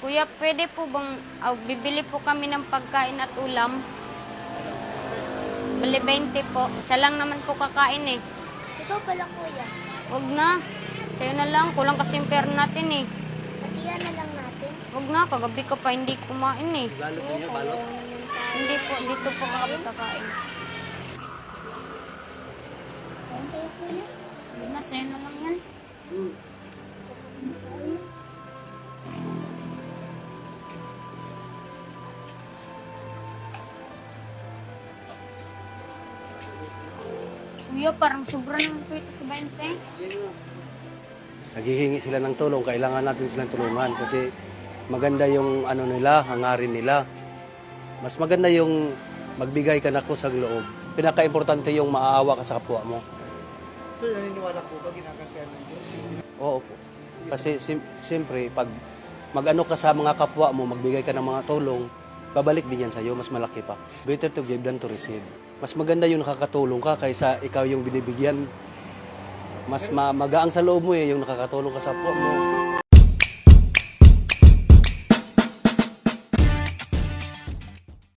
Kuya, pwede po bang bibili po kami ng pagkain at ulam? Bali 20 po. Siya lang naman po kakain eh. Ikaw pala, kuya. Huwag na. Sa'yo na lang. Kulang kasi yung pera natin eh. Patiyan na lang natin. Huwag na. Kagabi ka pa hindi kumain eh. Balot niyo, balot. Hindi po. Dito po kami kakain. Kain kayo, kuya. Huwag na. Sa'yo na lang yan. Kuya, parang sobra naman po ito sa 20. Naghihingi sila ng tulong, kailangan natin silang tulungan kasi maganda yung ano nila, hangarin nila. Mas maganda yung magbigay ka na kusang loob. Pinaka-importante yung maaawa ka sa kapwa mo. Sir, naniniwala po ba ginagampanan ng Diyos? Oo po. Kasi siyempre, pag mag-ano ka sa mga kapwa mo, magbigay ka ng mga tulong, babalik din yan sa'yo, mas malaki pa. Better to give than to receive. Mas maganda yung nakakatulong ka kaysa ikaw yung binibigyan. Mas magaang sa loob mo yung nakakatulong ka sa kapwa mo.